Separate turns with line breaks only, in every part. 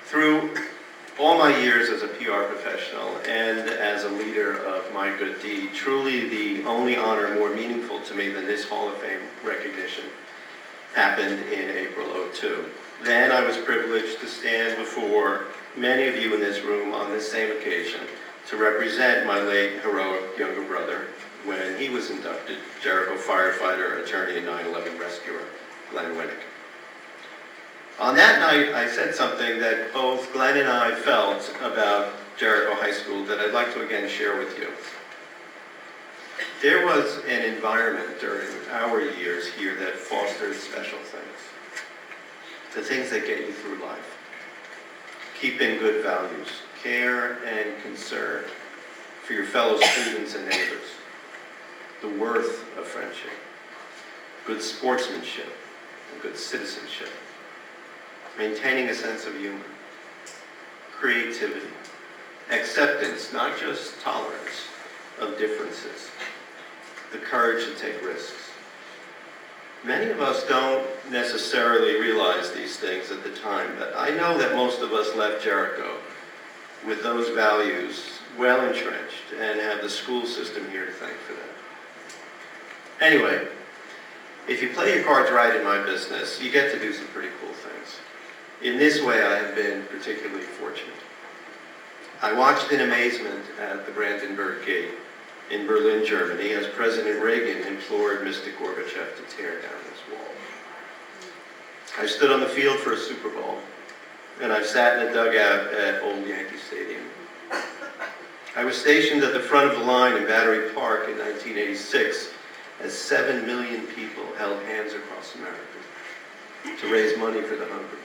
Through all my years as a PR professional and as a leader of My Good Deed, truly the only honor more meaningful to me than this Hall of Fame recognition happened in April '02. Then I was privileged to stand before many of you in this room on this same occasion to represent my late heroic younger brother when he was inducted, Jericho firefighter, attorney, and 9/11 rescuer, Glenn Winuk. On that night, I said something that both Glenn and I felt about Jericho High School that I'd like to again share with you. There was an environment during our years here that fostered special things. The things that get you through life. Keeping good values, care and concern for your fellow students and neighbors. The worth of friendship. Good sportsmanship and good citizenship. Maintaining a sense of humor, creativity, acceptance, not just tolerance of differences, the courage to take risks. Many of us don't necessarily realize these things at the time, but I know that most of us left Jericho with those values well entrenched and have the school system here to thank for that. Anyway, if you play your cards right in my business, you get to do some pretty cool things. In this way, I have been particularly fortunate. I watched in amazement at the Brandenburg Gate in Berlin, Germany, as President Reagan implored Mr. Gorbachev to tear down this wall. I stood on the field for a Super Bowl, and I've sat in a dugout at Old Yankee Stadium. I was stationed at the front of the line in Battery Park in 1986 as 7 million people held hands across America to raise money for the hungry.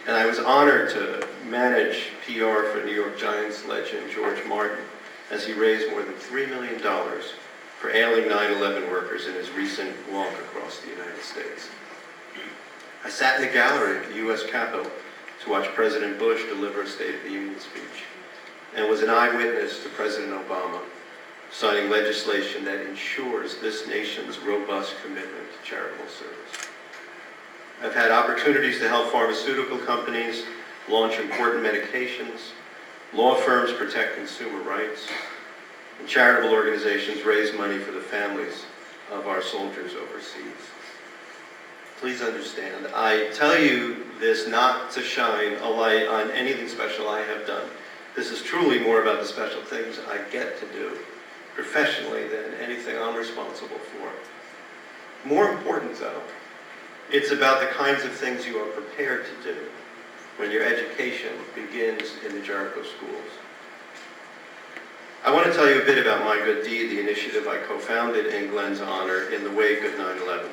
And I was honored to manage PR for New York Giants legend George Martin as he raised more than $3 million for ailing 9/11 workers in his recent walk across the United States. I sat in the gallery at the U.S. Capitol to watch President Bush deliver a State of the Union speech and was an eyewitness to President Obama signing legislation that ensures this nation's robust commitment to charitable service. I've had opportunities to help pharmaceutical companies launch important medications, law firms protect consumer rights, and charitable organizations raise money for the families of our soldiers overseas. Please understand, I tell you this not to shine a light on anything special I have done. This is truly more about the special things I get to do professionally than anything I'm responsible for. More important though, it's about the kinds of things you are prepared to do when your education begins in the Jericho schools. I want to tell you a bit about My Good Deed, the initiative I co-founded in Glenn's honor in the wake of 9/11.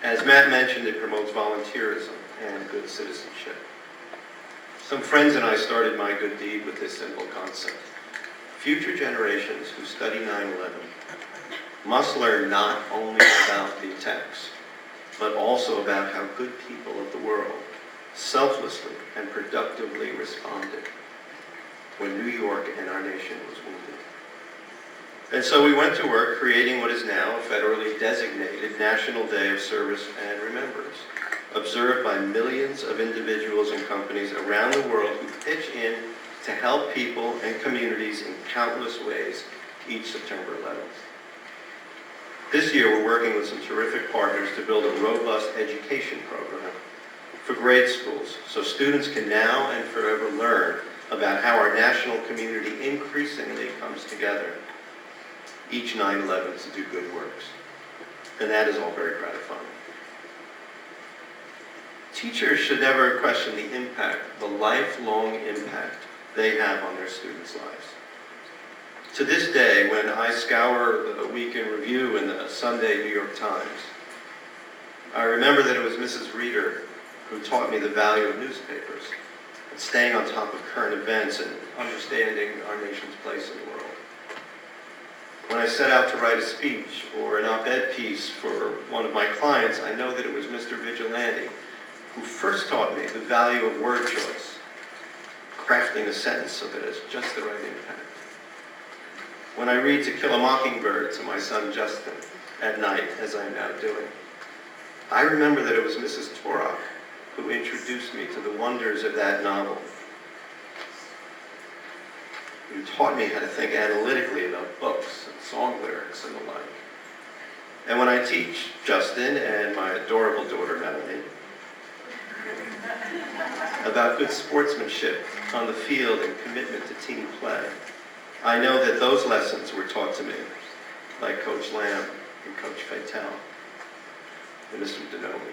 As Matt mentioned, it promotes volunteerism and good citizenship. Some friends and I started My Good Deed with this simple concept. Future generations who study 9/11 must learn not only about the attacks, but also about how good people of the world selflessly and productively responded when New York and our nation was wounded. And so we went to work creating what is now a federally designated National Day of Service and Remembrance, observed by millions of individuals and companies around the world who pitch in to help people and communities in countless ways each September 11th. This year, we're working with some terrific partners to build a robust education program for grade schools so students can now and forever learn about how our national community increasingly comes together each 9/11 to do good works. And that is all very gratifying. Teachers should never question the impact, the lifelong impact they have on their students' lives. To this day, when I scour the week in review in the Sunday New York Times, I remember that it was Mrs. Reeder who taught me the value of newspapers and staying on top of current events and understanding our nation's place in the world. When I set out to write a speech or an op-ed piece for one of my clients, I know that it was Mr. Vigilante who first taught me the value of word choice, crafting a sentence so that it's just the right impact. When I read To Kill a Mockingbird to my son Justin at night, as I'm now doing, I remember that it was Mrs. Torok who introduced me to the wonders of that novel, who taught me how to think analytically about books and song lyrics and the like. And when I teach Justin and my adorable daughter Melanie about good sportsmanship on the field and commitment to team play, I know that those lessons were taught to me by Coach Lamb and Coach Fatel and Mr. Denomi.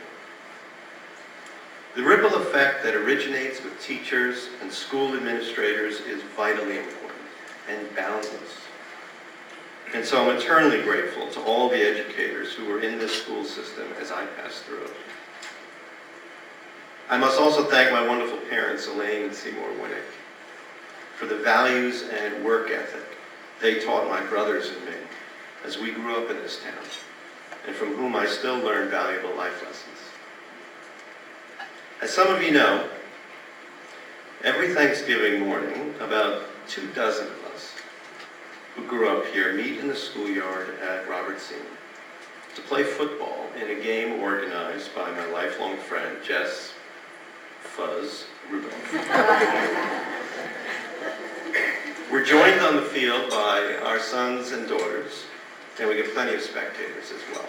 The ripple effect that originates with teachers and school administrators is vitally important and boundless. And so I'm eternally grateful to all the educators who were in this school system as I passed through it. I must also thank my wonderful parents, Elaine and Seymour Winuk, for the values and work ethic they taught my brothers and me as we grew up in this town, and from whom I still learn valuable life lessons. As some of you know, every Thanksgiving morning, about 24 of us who grew up here meet in the schoolyard at Robert Senior to play football in a game organized by my lifelong friend, Jess Fuzz Rudolph. We're joined on the field by our sons and daughters, and we get plenty of spectators as well.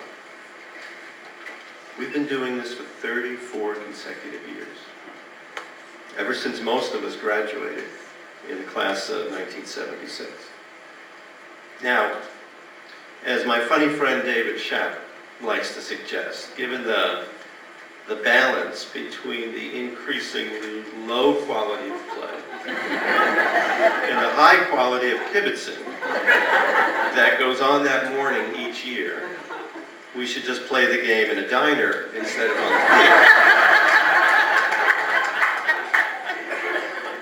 We've been doing this for 34 consecutive years, ever since most of us graduated in the class of 1976. Now, as my funny friend David Schapp likes to suggest, given the balance between the increasingly low quality of play and the high quality of kibitzing that goes on that morning each year, we should just play the game in a diner instead of on the field.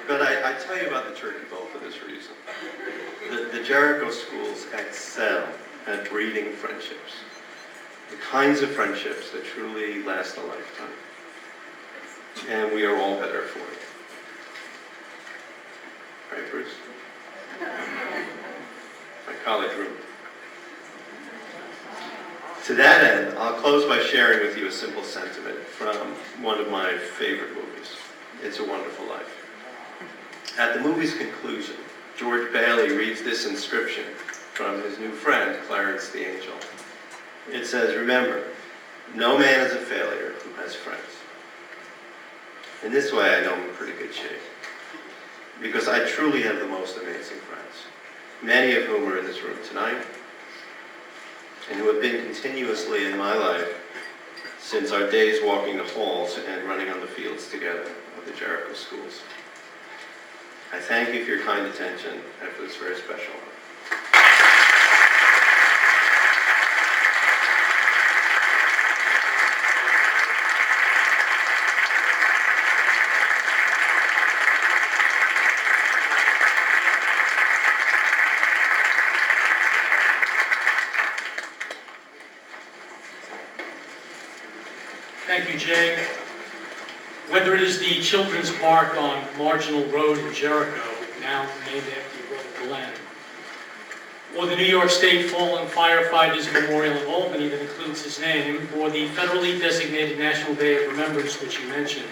But I tell you about the Turkey Bowl for this reason. The Jericho schools excel at breeding friendships, the kinds of friendships that truly last a lifetime. And we are all better for it. Right, Bruce? My college room. To that end, I'll close by sharing with you a simple sentiment from one of my favorite movies, It's a Wonderful Life. At the movie's conclusion, George Bailey reads this inscription from his new friend, Clarence the Angel. It says, "Remember, no man is a failure who has friends." In this way, I know I'm in pretty good shape, because I truly have the most amazing friends, many of whom are in this room tonight, and who have been continuously in my life since our days walking the halls and running on the fields together of the Jericho schools. I thank you for your kind attention and for this very special one.
Thank you, Jay. Whether it is the Children's Park on Marginal Road in Jericho, now named after your brother Glenn, or the New York State Fallen Firefighters Memorial in Albany that includes his name, or the federally designated National Day of Remembrance, which you mentioned,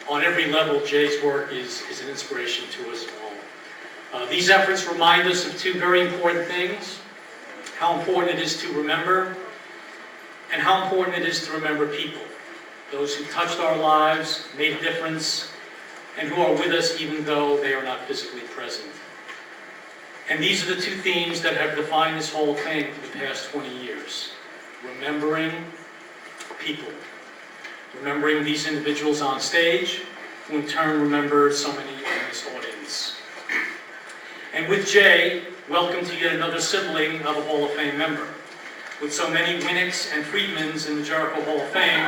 on every level, Jay's work is an inspiration to us all. These efforts remind us of two very important things: how important it is to remember, and how important it is to remember people. Those who touched our lives, made a difference, and who are with us even though they are not physically present. And these are the two themes that have defined this Hall of Fame for the past 20 years. Remembering people. Remembering these individuals on stage, who in turn remember so many in this audience. And with Jay, welcome to yet another sibling of a Hall of Fame member. With so many Winuks and Friedmans in the Jericho Hall of Fame,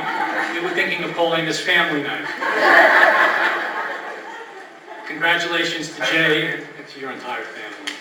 we were thinking of calling this family night. Congratulations to Jay and to your entire family.